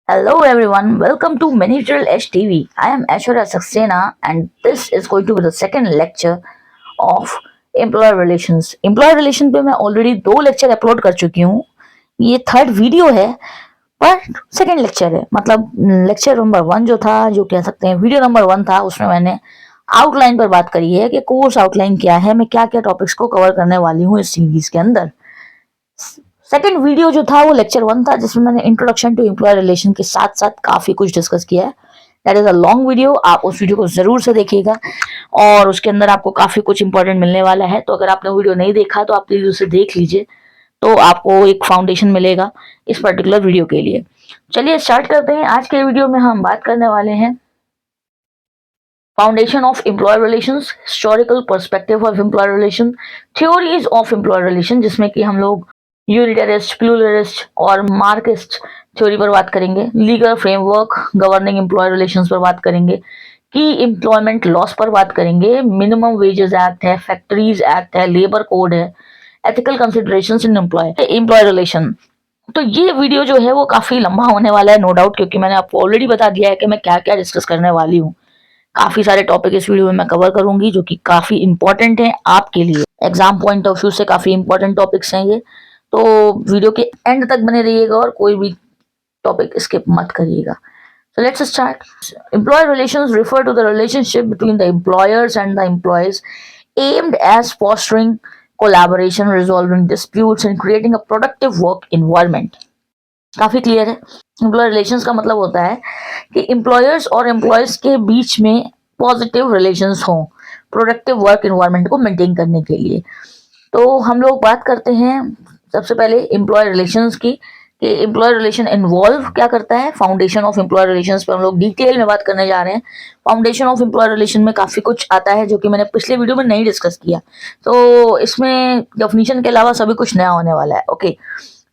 Hello everyone, welcome to Managerial HTV. I am Aishwarya Saxena and this is going to be the second lecture of Employer Relations. Employer Relations पे मैं already 2 lecture upload कर चुकी हूँ. ये third video है पर second lecture है. मतलब लेक्चर नंबर 1 जो था, जो कह सकते हैं वीडियो नंबर 1 था, उसमें मैंने आउटलाइन पर बात करी है कि कोर्स आउटलाइन क्या है, मैं क्या क्या टॉपिक्स को कवर करने वाली हूँ इस सीरीज के अंदर. सेकेंड वीडियो जो था वो लेक्चर 1 था, जिसमें मैंने इंट्रोडक्शन टू एम्प्लॉय रिलेशन के साथ साथ काफी कुछ डिस्कस किया है. That is a long video, आप उस वीडियो को जरूर से देखिएगा और उसके अंदर आपको काफी कुछ इंपॉर्टेंट मिलने वाला है. तो अगर आपने वीडियो नहीं देखा तो आप प्लीज उसे देख लीजिए, तो आपको एक फाउंडेशन मिलेगा इस पर्टिकुलर वीडियो के लिए. चलिए स्टार्ट करते हैं. आज के वीडियो में हम बात करने वाले हैं foundation of employer relations, historical perspective of employer relation, theories of employer relation, जिसमें कि हम लोग यूनिटरिस्ट, प्लूरलिस्ट और मार्क्सिस्ट थ्योरी पर बात करेंगे. Legal framework governing employer relations पर बात करेंगे. की एम्प्लॉयमेंट लॉस पर बात करेंगे. मिनिमम वेजेस एक्ट है, फैक्ट्रीज एक्ट है, लेबर कोड है, एथिकल कंसिडरेशंस इन एम्प्लॉय रिलेशन. तो ये वीडियो जो है वो काफी लंबा होने वाला है, नो डाउट, क्योंकि मैंने आपको ऑलरेडी बता दिया है कि मैं क्या क्या डिस्कस करने वाली हूँ. काफी सारे टॉपिक इस वीडियो में मैं कवर करूंगी जो कि काफी इंपॉर्टेंट है आपके लिए. एग्जाम पॉइंट ऑफ व्यू से काफी इंपॉर्टेंट टॉपिक्स हैं ये. तो वीडियो के एंड तक बने रहिएगा और कोई भी टॉपिक स्किप मत करिएगा. So let's start. Employer relations refer to the relationship between the employers and the employees aimed as fostering collaboration, resolving disputes and creating a productive work environment. काफी क्लियर है. एम्प्लॉयर रिलेशंस का मतलब होता है कि employers और employees के बीच में पॉजिटिव रिलेशंस हों प्रोडक्टिव वर्क एनवायरनमेंट को मेंटेन करने के लिए. तो हम लोग बात करते हैं सबसे पहले एम्प्लॉयर रिलेशंस की, कि एम्प्लॉयर रिलेशन इन्वॉल्व क्या करता है. फाउंडेशन ऑफ एम्प्लॉयर रिलेशंस पर हम लोग डिटेल में बात करने जा रहे हैं. फाउंडेशन ऑफ एम्प्लॉयर रिलेशन में काफी कुछ आता है जो कि मैंने पिछले वीडियो में नहीं डिस्कस किया, तो इसमें डेफिनेशन के अलावा सभी कुछ नया होने वाला है. ओके,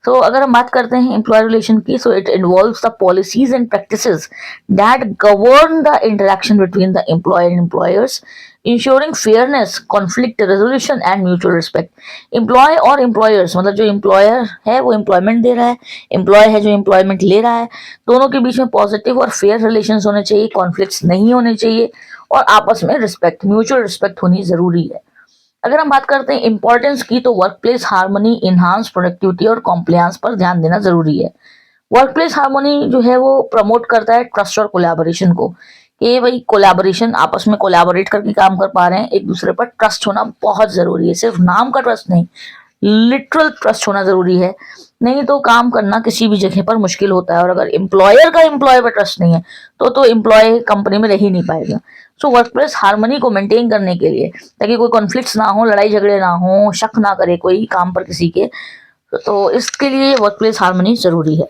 तो अगर हम बात करते हैं एम्प्लॉयर रिलेशन की, so it involves the policies and practices that govern the interaction between the employer and employers, ensuring fairness, conflict resolution and mutual respect. Employ और एम्प्लॉयर्स, मतलब जो एम्प्लॉयर है वो एम्प्लॉयमेंट दे रहा है, एम्प्लॉय है जो एम्प्लॉयमेंट ले रहा है, दोनों के बीच में पॉजिटिव और फेयर रिलेशंस होने चाहिए, कॉन्फ्लिक्ट्स नहीं होने चाहिए और आपस में रिस्पेक्ट, म्यूचुअल रिस्पेक्ट होनी जरूरी है. अगर हम बात करते हैं इंपॉर्टेंस की, तो work place harmony, enhance productivity और कॉम्प्लायंस पर ध्यान देना जरूरी है. वर्क प्लेस हार्मनी जो है वो प्रमोट करता है ट्रस्ट और कोलैबोरेशन को, कि भाई कोलैबोरेशन, आपस में कोलैबोरेट करके काम कर पा रहे हैं, एक दूसरे पर ट्रस्ट होना बहुत जरूरी है. सिर्फ नाम का ट्रस्ट नहीं, लिटरल ट्रस्ट होना जरूरी है, नहीं तो काम करना किसी भी जगह पर मुश्किल होता है. और अगर एम्प्लॉयर का एम्प्लॉय पर ट्रस्ट नहीं है तो एम्प्लॉय कंपनी में रह ही नहीं पाएगा. सो वर्क प्लेस हार्मनी को मेंटेन करने के लिए, ताकि कोई कॉन्फ्लिक्ट्स ना हो, लड़ाई झगड़े ना हो, शक ना करे कोई काम पर किसी के, तो इसके लिए वर्क प्लेस हार्मनी जरूरी है.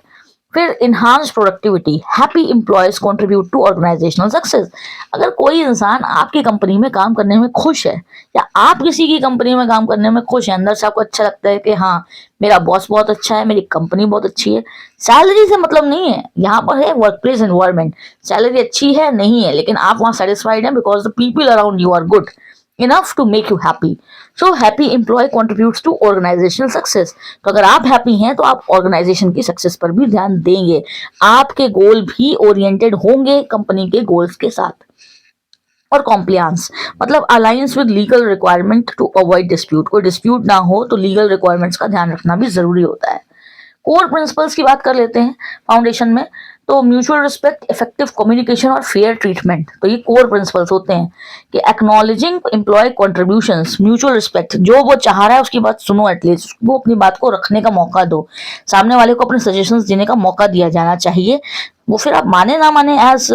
फिर enhance productivity, happy employees contribute to organisational success. अगर कोई इंसान आपकी कंपनी में काम करने में खुश है या आप किसी की कंपनी में काम करने में खुश है, अंदर से आपको अच्छा लगता है कि हाँ मेरा बॉस बहुत अच्छा है, मेरी कंपनी बहुत अच्छी है, सैलरी से मतलब नहीं है, यहाँ पर है वर्क प्लेस एनवायरमेंट. सैलरी अच्छी है नहीं है, लेकिन आप वहाँ सेटिस्फाइड हैं because the people around you are good enough to make you happy. So happy employee contributes to organizational success. तो अगर आप हैप्पी हैं तो आप ऑर्गेनाइजेशन की सक्सेस पर भी ध्यान देंगे, आपके गोल भी ओरिएंटेड होंगे कंपनी के गोल्स के साथ. और कॉम्प्लायंस मतलब alliance with legal requirement to avoid dispute. कोई डिस्प्यूट ना हो तो लीगल रिक्वायरमेंट्स का ध्यान रखना भी जरूरी होता है. कोर प्रिंसिपल्स की बात कर लेते हैं फाउंडेशन में, तो म्यूचुअल रिस्पेक्ट, इफेक्टिव कम्युनिकेशन और फेयर ट्रीटमेंट. तो ये कोर प्रिंसिपल्स होते हैं कि acknowledging employ contributions, mutual respect, जो वो चाह रहा है उसकी बात सुनो, एटलीस्ट वो अपनी बात को रखने का मौका दो, सामने वाले को अपने सजेशंस देने का मौका दिया जाना चाहिए. वो फिर आप माने ना माने, as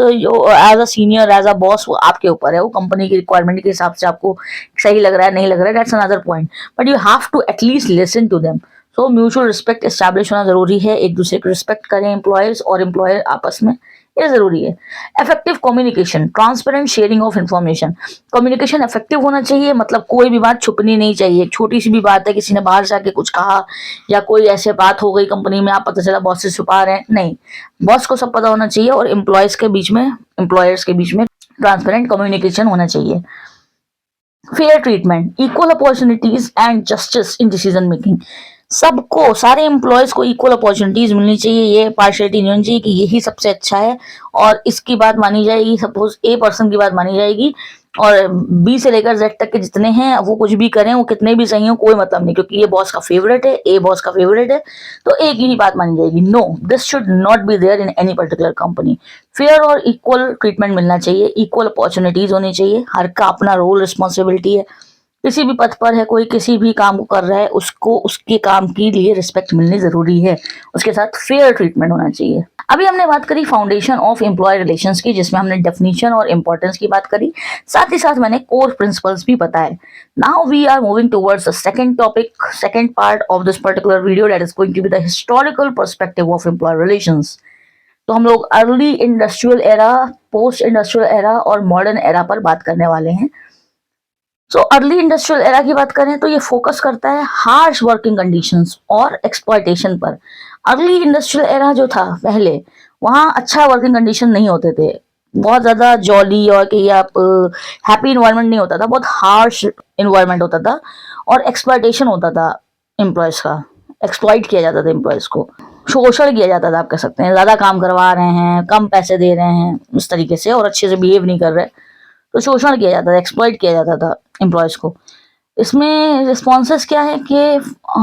a senior, as a boss, वो आपके ऊपर है, वो कंपनी की रिक्वायरमेंट के हिसाब से आपको सही लग रहा है नहीं लग रहा है, that's another point, but you have to at least listen to them. So mutual respect establish होना जरूरी है, एक दूसरे को रिस्पेक्ट करें एम्प्लॉयज और एम्प्लॉयर आपस में, ये जरूरी है. Effective communication, transparent sharing of information. Communication effective होना चाहिए, मतलब कोई भी बात छुपनी नहीं चाहिए. छोटी सी भी बात है, किसी ने बाहर से आके कुछ कहा या कोई ऐसे बात हो गई कंपनी में, आप पता चला बॉस से छुपा रहे हैं, नहीं, बॉस को सब पता होना चाहिए और एम्प्लॉयज के बीच में, एम्प्लॉयर्स के बीच में ट्रांसपेरेंट कम्युनिकेशन होना चाहिए. Fair treatment, equal opportunities and justice in decision making. सबको, सारे एम्प्लॉयज को इक्वल अपॉर्चुनिटीज मिलनी चाहिए, ये पार्शियलिटी नहीं होनी चाहिए कि यही सबसे अच्छा है और इसकी बात मानी जाएगी, सपोज ए पर्सन की बात मानी जाएगी और बी से लेकर जेड तक के जितने हैं वो कुछ भी करें, वो कितने भी सही हो, कोई मतलब नहीं, क्योंकि ये बॉस का फेवरेट है, ए बॉस का फेवरेट है, तो एक ही बात मानी जाएगी। No, this should not be there in any particular company. Fair और इक्वल ट्रीटमेंट मिलना चाहिए, इक्वल अपॉर्चुनिटीज होनी चाहिए, हर का अपना रोल रिस्पॉन्सिबिलिटी है, किसी भी पद पर है कोई, किसी भी काम को कर रहा है, उसको उसके काम के लिए रिस्पेक्ट मिलनी जरूरी है, उसके साथ फेयर ट्रीटमेंट होना चाहिए। अभी हमने बात करी फाउंडेशन ऑफ एम्प्लॉय रिलेशंस की, जिसमें हमने डेफिनेशन और इंपॉर्टेंस की बात करी, साथ ही साथ मैंने कोर प्रिंसिपल्स भी बताए। Now we are moving towards the second topic, second part of this particular video, that is going to be the historical perspective of employ relations. तो हम लोग early industrial era, post industrial era और modern era पर बात करने वाले हैं। So early industrial era की बात करें तो ये फोकस करता है हार्श वर्किंग कंडीशंस और एक्सप्लॉयटेशन पर। अर्ली इंडस्ट्रियल एरा जो था पहले, वहाँ अच्छा वर्किंग कंडीशन नहीं होते थे, बहुत ज्यादा जॉली और कि आप हैप्पी इन्वायरमेंट नहीं होता था, बहुत हार्श इन्वायरमेंट होता था और एक्सप्लॉयटेशन होता था, एम्प्लॉयज का एक्सप्लॉइट किया जाता था, एम्प्लॉयज को शोषण किया जाता था, आप कह सकते हैं, ज्यादा काम करवा रहे हैं, कम पैसे दे रहे हैं इस तरीके से, और अच्छे से बिहेव नहीं कर रहे, तो शोषण किया जाता था, एक्सप्लॉइट किया जाता था एम्प्लॉयज को। इसमें रिस्पॉन्सेस क्या है कि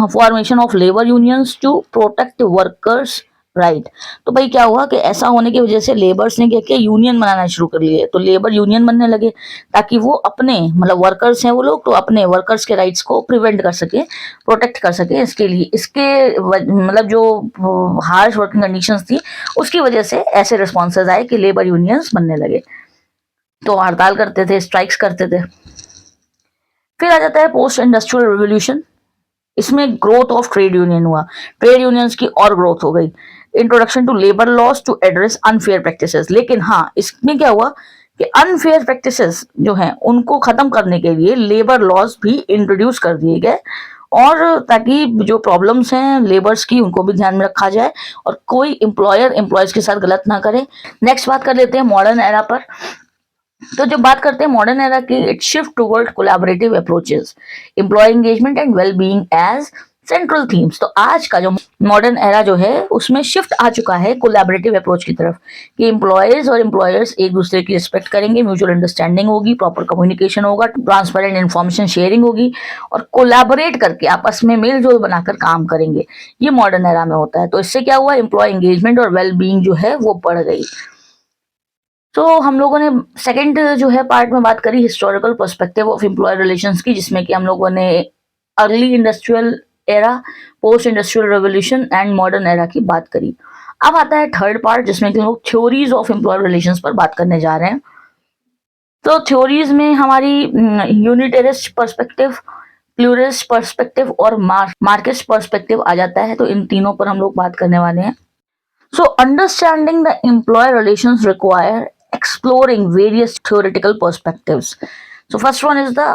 formation of labour unions to protect workers right. तो भाई क्या हुआ कि ऐसा होने की वजह से लेबर्स ने क्या किया, यूनियन बनाना शुरू कर लिए, तो लेबर यूनियन बनने लगे ताकि वो अपने, मतलब वर्कर्स हैं वो लोग, तो अपने वर्कर्स के राइट्स को प्रिवेंट कर सके, प्रोटेक्ट कर सके, इसके लिए, इसके मतलब जो हार्श वर्किंग कंडीशंस थी उसकी वजह से ऐसे रिस्पॉन्सेज आए कि लेबर यूनियंस बनने लगे, तो हड़ताल करते थे, स्ट्राइक्स करते थे। फिर आ जाता है पोस्ट इंडस्ट्रियल रिवोल्यूशन, इसमें ग्रोथ ऑफ ट्रेड यूनियन हुआ, ट्रेड यूनियंस की और ग्रोथ हो गई, introduction to labour laws to address unfair practices. लेकिन हाँ, इसमें क्या हुआ कि अनफेयर प्रैक्टिसेस जो हैं उनको खत्म करने के लिए लेबर लॉज भी इंट्रोड्यूस कर दिए गए, और ताकि जो प्रॉब्लम्स हैं लेबर्स की उनको भी ध्यान में रखा जाए और कोई एम्प्लॉयर एम्प्लॉयज के साथ गलत ना करे। नेक्स्ट बात कर लेते हैं मॉडर्न एरा पर। तो जब बात करते हैं मॉडर्न एरा की, it shift toward collaborative approaches, employ engagement and well being as central themes. तो आज का जो मॉडर्न एरा जो है उसमें शिफ्ट आ चुका है कोलैबोरेटिव अप्रोच की तरफ, कि एम्प्लॉयज और एम्प्लॉयर्स एक दूसरे की रिस्पेक्ट करेंगे, म्यूचुअल अंडरस्टैंडिंग होगी, प्रॉपर कम्युनिकेशन होगा, ट्रांसपेरेंट इन्फॉर्मेशन शेयरिंग होगी और कोलैबोरेट करके आपस में मेल जोल बनाकर काम करेंगे। ये मॉडर्न एरा में होता है। तो इससे क्या हुआ, एम्प्लॉय एंगेजमेंट और वेल बीइंग जो है वो बढ़ गई। तो हम लोगों ने सेकंड जो है पार्ट में बात करी historical perspective of employ relations की, जिसमें कि हम लोगों ने early industrial era, post industrial revolution and modern era की बात करी। अब आता है थर्ड पार्ट, जिसमें कि हम लोग थ्योरीज ऑफ एम्प्लॉय रिलेशंस पर बात करने जा रहे हैं। तो थ्योरीज में हमारी यूनिटेरिस्ट पर्सपेक्टिव, प्लूरिस्ट पर्सपेक्टिव और मार्क्सिस्ट पर्सपेक्टिव आ जाता है। तो इन तीनों पर हम लोग बात करने वाले हैं। So understanding the employer relations require exploring various theoretical perspectives. So first one is the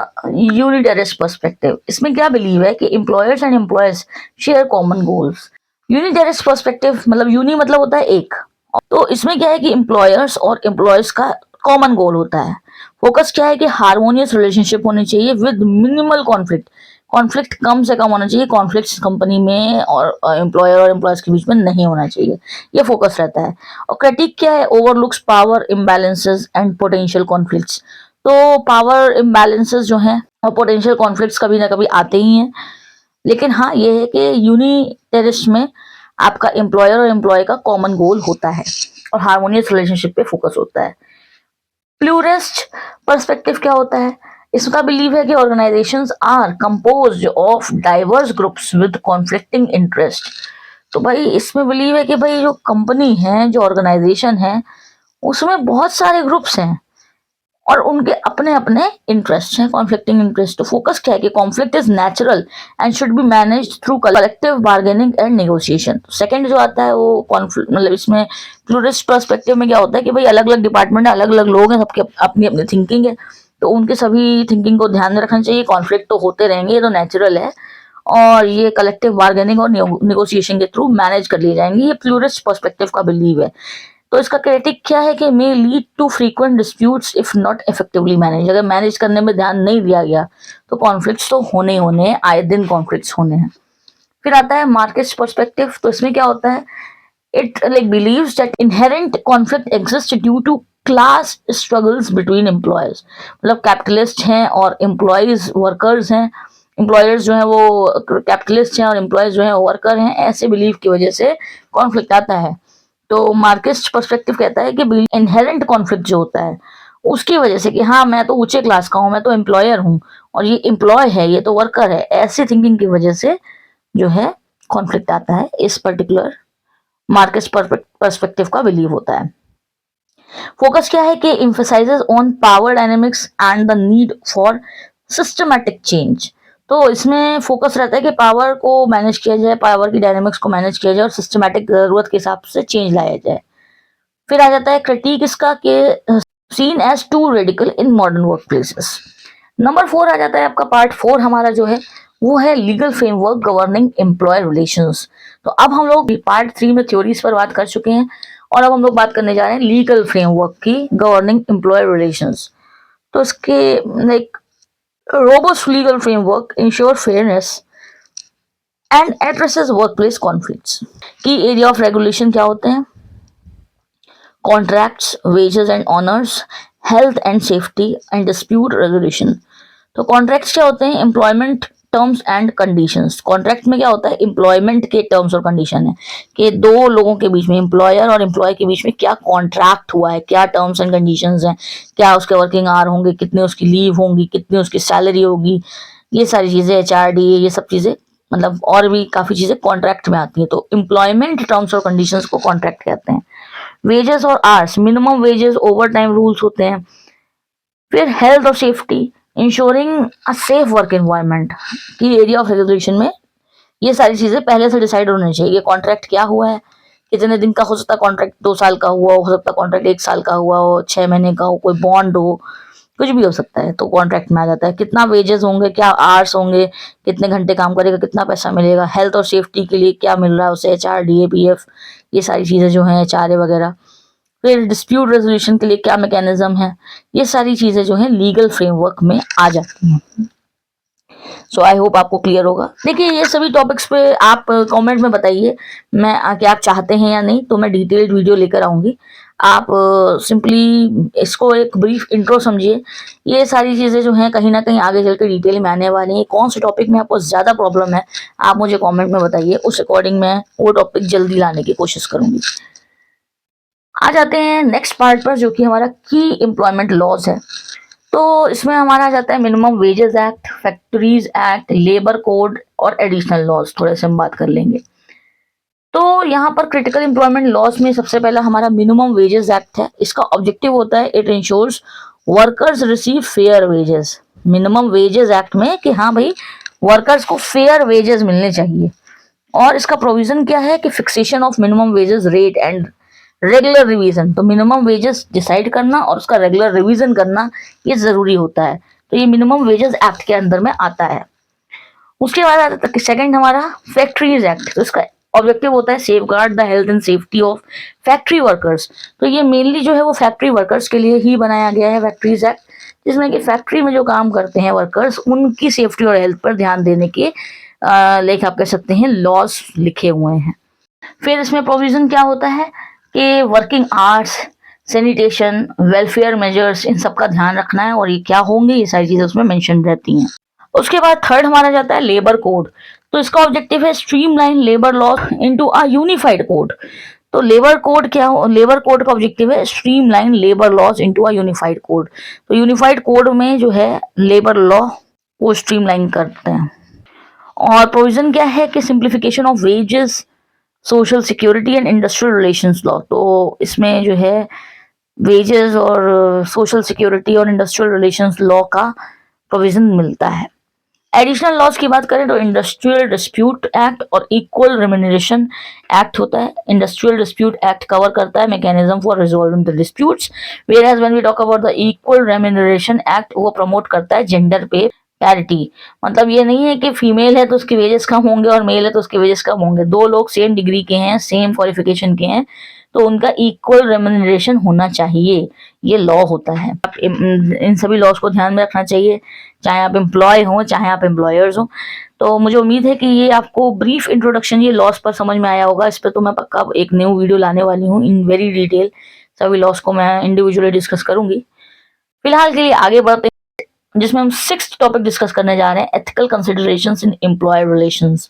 unitarist perspective. इसमें क्या बिलीव है कि employers and employees share common goals. Unitarist perspective मतलब यूनि मतलब होता है एक, तो इसमें क्या है कि employers और employees का कॉमन गोल होता है। फोकस क्या है कि हार्मोनियस रिलेशनशिप होनी चाहिए विद मिनिमल कॉन्फ्लिक्ट, कॉन्फ्लिक्ट कम से कम होना चाहिए, कॉन्फ्लिक्ट कंपनी में और एम्प्लॉयर और एम्प्लॉयज के बीच में नहीं होना चाहिए, ये फोकस रहता है। और क्रिटिक क्या है, overlooks power imbalances and potential conflicts. तो पावर इम्बैलेंसेस जो हैं और पोटेंशियल कॉन्फ्लिक्ट्स कभी ना कभी आते ही हैं, लेकिन हाँ ये है कि यूनिटेरिस्ट में आपका एम्प्लॉयर और एम्प्लॉय का कॉमन गोल होता है और हार्मोनियस रिलेशनशिप पे फोकस होता है। प्लूरिस्ट पर्सपेक्टिव क्या होता है, इसका बिलीव है कि organisations are composed of diverse groups with conflicting interest. तो भाई इसमें बिलीव है कि भाई जो कंपनी है, जो ऑर्गेनाइजेशन है, उसमें बहुत सारे ग्रुप्स हैं और उनके अपने अपने इंटरेस्ट हैं, कॉन्फ्लिक्टिंग इंटरेस्ट। तो फोकस क्या है कि conflict is natural and should be managed through collective bargaining and negotiation. Second जो आता है वो कॉन्फ्लिक्ट, मतलब इसमें प्लूरिस्ट पर्सपेक्टिव में क्या होता है कि भाई अलग अलग डिपार्टमेंट है, अलग अलग लोग हैं, सबके अपनी अपनी थिंकिंग है, तो उनके सभी थिंकिंग को ध्यान में रखना चाहिए। कॉन्फ्लिक्ट तो होते रहेंगे, ये तो नेचुरल है, और ये कलेक्टिव बार्गेनिंग और नेगोशिएशन के थ्रू मैनेज कर लिए जाएंगे, ये प्लूरिस्ट पर्सपेक्टिव का बिलीव है। तो इसका क्रिटिक क्या है कि may lead to frequent disputes if not effectively manage. अगर मैनेज करने में ध्यान नहीं दिया गया तो कॉन्फ्लिक्ट्स तो होने ही होने हैं, आए दिन कॉन्फ्लिक्ट्स होने हैं। फिर आता है मार्केट पर्सपेक्टिव। तो इसमें क्या होता है, it like believes that inherent conflict exists due to class struggles between employers। मतलब कैपिटलिस्ट हैं और एम्प्लॉयज वर्कर्स हैं, एम्प्लॉयर्स जो हैं वो कैपिटलिस्ट हैं और एम्प्लॉयज जो हैं वो वर्कर हैं, ऐसे बिलीव की वजह से कॉन्फ्लिक्ट आता है। तो मार्केट पर्सपेक्टिव कहता है कि इनहेरेंट कॉन्फ्लिक्ट जो होता है उसकी वजह से कि हाँ मैं तो ऊंचे क्लास का हूँ, मैं तो एम्प्लॉयर हूँ और ये एम्प्लॉय है, ये तो वर्कर है, ऐसी थिंकिंग की वजह से जो है कॉन्फ्लिक्ट आता है, इस पर्टिकुलर मार्केट पर्सपेक्टिव का बिलीव होता है। फोकस क्या है कि emphasises on power dynamics and the need for systematic change. तो इसमें फोकस रहता है कि पावर को मैनेज किया जाए, पावर की डायनेमिक्स को मैनेज किया जाए और सिस्टमैटिक जरूरत के हिसाब से चेंज लाया जाए। फिर आ जाता है क्रिटिक इसका कि seen as too radical in modern work places. Number 4 आ जाता है आपका, पार्ट 4 हमारा जो है वो है legal framework governing employ relations. तो अब हम लोग पार्ट 3 में थ्योरीज पर बात कर चुके हैं और अब हम लोग बात करने जा रहे हैं लीगल फ्रेमवर्क की गवर्निंग एम्प्लॉय रिलेशंस। तो इसके like robust legal framework ensure fairness and addresses workplace conflicts. की एरिया ऑफ रेगुलेशन क्या होते हैं, contracts, wages and honours, health and safety and dispute resolution. तो कॉन्ट्रैक्ट्स क्या होते हैं, employment terms and conditions. Contract में क्या होता है, एम्प्लॉयमेंट के टर्म्स और कंडीशन है कि दो लोगों के बीच में, एम्प्लॉयर और एम्प्लॉय के बीच में क्या कॉन्ट्रैक्ट हुआ है, क्या टर्म्स एंड कंडीशंस हैं, क्या उसके वर्किंग आवर होंगे, कितने उसकी लीव होंगी, कितनी उसकी सैलरी होगी, ये सारी चीजें, HRD, ये सब चीजें, मतलब और भी काफी चीजें कॉन्ट्रैक्ट में आती हैं। तो एम्प्लॉयमेंट टर्म्स और कंडीशंस को कॉन्ट्रैक्ट कहते हैं। वेजेस और hours, minimum wages, over time rules होते हैं। फिर हेल्थ और safety, ensuring a safe work environment की एरिया ऑफ रेगुलेशन में ये सारी चीजें पहले से डिसाइड होनी चाहिए। कॉन्ट्रैक्ट क्या हुआ है, कितने दिन का हो सकता है कॉन्ट्रैक्ट, 2 साल का हुआ हो सकता है कॉन्ट्रैक्ट, 1 साल का हुआ हो, 6 महीने का हो, कोई बॉन्ड हो, कुछ भी हो सकता है, तो कॉन्ट्रैक्ट में आ जाता है। कितना वेजेस होंगे, क्या आवर्स होंगे, कितने घंटे काम करेगा, कितना पैसा मिलेगा, हेल्थ और सेफ्टी के लिए क्या मिल रहा है उसे, HRD, PF, ये सारी चीजें जो हैं, HRA वगैरह। फिर डिस्प्यूट रेजोल्यूशन के लिए क्या मैकेनिज्म है, ये सारी चीजें जो है लीगल फ्रेमवर्क में आ जाती हैं। सो आई होप आपको क्लियर होगा। देखिए ये सभी टॉपिक्स पे आप कमेंट में बताइए मैं कि आप चाहते हैं या नहीं, तो मैं डिटेल्ड वीडियो लेकर आऊंगी। आप सिंपली इसको एक ब्रीफ इंट्रो समझिए। ये सारी चीजें जो हैं कहीं ना कहीं आगे चल के डिटेल में आने वाली हैं। कौन से टॉपिक में आपको ज्यादा प्रॉब्लम है आप मुझे कमेंट में बताइए, उस अकॉर्डिंग मैं वो टॉपिक जल्दी लाने की कोशिश करूंगी। आ जाते हैं नेक्स्ट पार्ट पर, जो कि हमारा की एम्प्लॉयमेंट लॉज है। तो इसमें हमारा आ जाता है minimum wages act, factories act, labour code और एडिशनल लॉज। थोड़े से हम बात कर लेंगे। तो यहाँ पर क्रिटिकल एम्प्लॉयमेंट लॉज में सबसे पहला हमारा मिनिमम वेजेस एक्ट है। इसका ऑब्जेक्टिव होता है it ensures workers receive fair wages. Minimum wages act में कि हाँ भाई वर्कर्स को फेयर वेजेस मिलने चाहिए। और इसका प्रोविजन क्या है कि fixation of minimum wages rate and regular revision. तो मिनिमम वेजेस डिसाइड करना और उसका रेगुलर रिवीजन करना ये जरूरी होता है। तो ये मिनिमम वेजेस एक्ट के अंदर में आता है। उसके बाद आता है सेकंड हमारा फैक्ट्रीज एक्ट। तो इसका ऑब्जेक्टिव होता है safe guard the health and safety of factory workers. तो ये मेनली जो है वो फैक्ट्री वर्कर्स के लिए ही बनाया गया है फैक्ट्रीज एक्ट, जिसमें कि फैक्ट्री में जो काम करते हैं वर्कर्स उनकी सेफ्टी और हेल्थ पर ध्यान देने के लाइक आप कह सकते हैं लॉज लिखे हुए हैं। फिर इसमें प्रोविजन क्या होता है कि working hours, sanitation, welfare measures, इन सब का ध्यान रखना है और ये क्या होंगे ये सारी चीजें उसमें मेंशन रहती हैं। उसके बाद थर्ड हमारा जाता है लेबर कोड। तो इसका ऑब्जेक्टिव है streamline labour law into a unified code. तो लेबर कोड क्या हो, लेबर कोड का ऑब्जेक्टिव है streamline labour laws into a unified code. तो यूनिफाइड कोड में जो है लेबर लॉ को स्ट्रीमलाइन करते हैं। और प्रोविजन क्या है कि simplification of wages, social security and industrial relations law. तो इसमें जो है वेजेस और सोशल सिक्योरिटी और इंडस्ट्रियल रिलेशंस लॉ का प्रोविजन मिलता है। एडिशनल लॉज की बात करें तो इंडस्ट्रियल डिस्प्यूट एक्ट और इक्वल रेम्यूनरेशन एक्ट होता है। इंडस्ट्रियल डिस्प्यूट एक्ट कवर करता है mechanism for resolving the disputes, where as when we talk about the equal remuneration act वो प्रमोट करता है जेंडर पे पैरिटी। मतलब ये नहीं है कि फीमेल है तो उसके वेजेस कम होंगे और मेल है तो उसके वेजेस कम होंगे। दो लोग सेम डिग्री के हैं, सेम क्वालिफिकेशन के हैं, तो उनका इक्वल रेम्यूनरेशन होना चाहिए, ये लॉ होता है। आप इन सभी लॉज को ध्यान में रखना चाहिए, चाहे आप एम्प्लॉय हो चाहे आप एम्प्लॉयर्स हो। तो मुझे उम्मीद है कि ये आपको ब्रीफ इंट्रोडक्शन ये लॉस पर समझ में आया होगा। इस पर तो मैं पक्का एक न्यू वीडियो लाने वाली हूँ इन वेरी डिटेल, सभी लॉस को मैं इंडिविजुअली डिस्कस करूंगी। फिलहाल के लिए आगे बढ़ते हैं, जिसमें हम 6th टॉपिक डिस्कस करने जा रहे हैं, एथिकल कंसिडरेशंस इन एम्प्लॉयर रिलेशंस।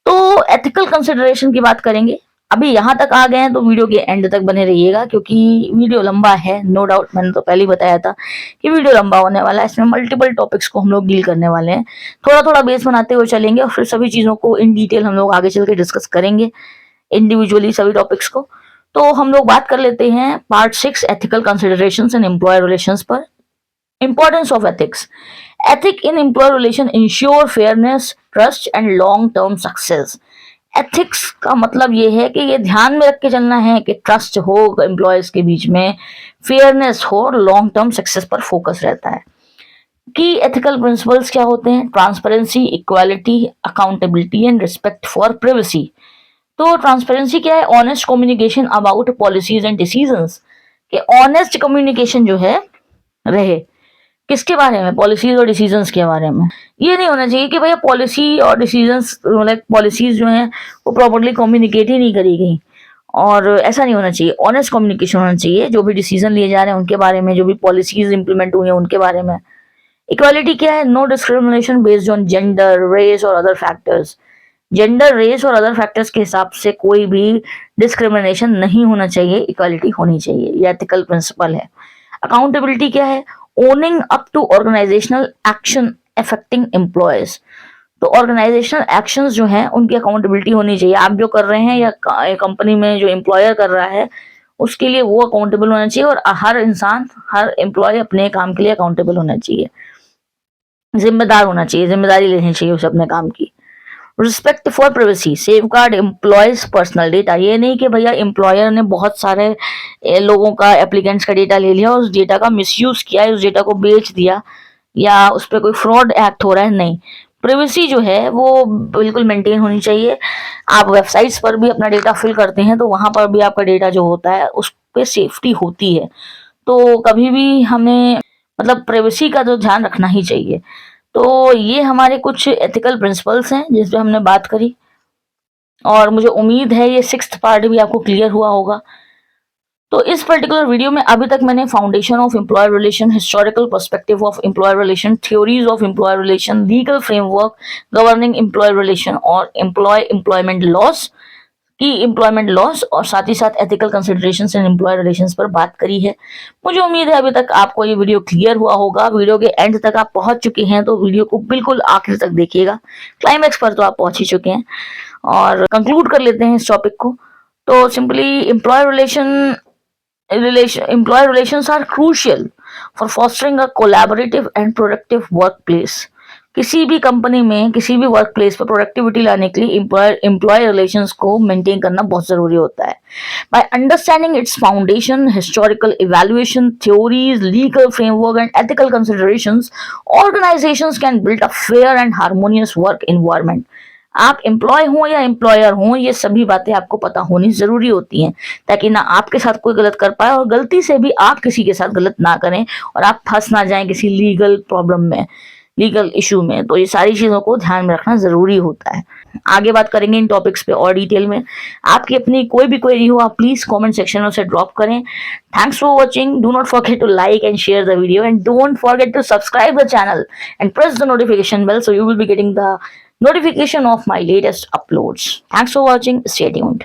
तो एथिकल कंसिडरेशन की बात करेंगे। अभी यहाँ तक आ गए हैं तो वीडियो के एंड तक बने रहिएगा, क्योंकि वीडियो लंबा है, नो डाउट। मैंने तो पहले ही बताया था कि वीडियो लंबा होने वाला है, इसमें मल्टीपल टॉपिक्स को हम लोग डील करने वाले हैं। थोड़ा थोड़ा बेस बनाते हुए चलेंगे और फिर सभी चीजों को इन डिटेल हम लोग आगे चल के डिस्कस करेंगे इंडिविजुअली सभी टॉपिक्स को। तो हम लोग बात कर लेते हैं पार्ट 6 एथिकल कंसिडरेशंस इन एम्प्लॉयर रिलेशंस पर। Importance of ethics. Ethic in employer relation ensure fairness, trust and long term success. Ethics का मतलब ये है कि ये ध्यान में रख के चलना है कि ट्रस्ट हो एम्प्लॉयज के बीच में, फेयरनेस हो और लॉन्ग टर्म सक्सेस पर फोकस रहता है। की एथिकल प्रिंसिपल्स क्या होते हैं? Transparency, equality, accountability and respect for privacy. तो ट्रांसपेरेंसी क्या है? Honest communication about policies and decisions, कि ऑनेस्ट कम्युनिकेशन जो है रहे किसके बारे में? पॉलिसीज और डिसीजंस के बारे में। ये नहीं होना चाहिए कि भैया पॉलिसी और डिसीजंस, मतलब पॉलिसीज जो हैं वो प्रॉपर्ली कम्युनिकेट ही नहीं करी गई, और ऐसा नहीं होना चाहिए। ऑनेस्ट कम्युनिकेशन होना चाहिए जो भी डिसीजन लिए जा रहे हैं उनके बारे में, जो भी पॉलिसीज इंप्लीमेंट हुई हैं उनके बारे में। इक्वालिटी क्या है? No discrimination based on gender, race और अदर फैक्टर्स। जेंडर, रेस और अदर फैक्टर्स के हिसाब से कोई भी डिस्क्रिमिनेशन नहीं होना चाहिए, इक्वालिटी होनी चाहिए। ये एथिकल प्रिंसिपल है। अकाउंटेबिलिटी क्या है? Owning up to organisational action affecting employees. तो ऑर्गेनाइजेशनल एक्शंस जो हैं उनकी अकाउंटेबिलिटी होनी चाहिए। आप जो कर रहे हैं या कंपनी में जो एम्प्लॉयर कर रहा है उसके लिए वो अकाउंटेबल होना चाहिए, और हर इंसान, हर एम्प्लॉय अपने काम के लिए अकाउंटेबल होना चाहिए, जिम्मेदार होना चाहिए, जिम्मेदारी लेनी चाहिए उसे अपने काम की। Respect for privacy, safeguard employees personal data. ये नहीं कि भैया एम्प्लॉयर ने बहुत सारे लोगों का, एप्लीकेंट्स का डेटा ले लिया और उस डेटा का मिसयूज किया, उस डेटा को बेच दिया या उस पर कोई फ्रॉड एक्ट हो रहा है, नहीं। प्राइवेसी जो है वो बिल्कुल मेंटेन होनी चाहिए। आप वेबसाइट्स पर भी अपना डेटा फिल करते हैं तो वहां पर भी आपका डेटा जो होता है उस पर सेफ्टी होती है। तो कभी भी हमें मतलब प्राइवेसी का तो ध्यान रखना ही चाहिए। तो ये हमारे कुछ एथिकल प्रिंसिपल्स हैं जिस पे हमने बात करी, और मुझे उम्मीद है ये 6th पार्ट भी आपको क्लियर हुआ होगा। तो इस पर्टिकुलर वीडियो में अभी तक मैंने foundation of employer relation, historical perspective of employer relation, theories of employer relation, legal framework governing employer relation और एम्प्लॉयमेंट लॉस की एम्प्लॉयमेंट लॉस, और साथ ही साथ एथिकल कंसिडरेशंस इन एम्प्लॉयर रिलेशंस पर बात करी है। मुझे उम्मीद है अभी तक आपको ये वीडियो क्लियर हुआ होगा। वीडियो के एंड तक आप पहुंच चुके हैं तो वीडियो को बिल्कुल आखिर तक देखिएगा। क्लाइमैक्स पर तो आप पहुंच ही चुके हैं, और कंक्लूड कर लेते हैं इस टॉपिक को। तो simply employer relations are crucial for fostering a collaborative and productive workplace। किसी भी कंपनी में, किसी भी वर्क प्लेस पर प्रोडक्टिविटी लाने के लिए एम्प्लॉय रिलेशंस को मेंटेन करना बहुत जरूरी होता है। By understanding its foundation, historical evaluation, theories, legal framework and ethical considerations, organisations can build a fair and harmonious work environment. आप एम्प्लॉय हो या एम्प्लॉयर हो, ये सभी बातें आपको पता होनी जरूरी होती हैं, ताकि ना आपके साथ कोई गलत कर पाए और गलती से भी आप किसी के साथ गलत ना करें और आप फंस ना जाएं किसी लीगल प्रॉब्लम में, लीगल इशू में। तो ये सारी चीजों को ध्यान में रखना जरूरी होता है। आगे बात करेंगे इन टॉपिक्स पे और डिटेल में। आपकी अपनी कोई भी क्वेरी हो आप प्लीज कमेंट सेक्शन में उसे ड्रॉप करें। Thanks for watching. Do not forget to like and share the video, and don't forget to subscribe the channel and press the notification bell so you will be getting the notification of my latest uploads. Thanks for watching. Stay tuned.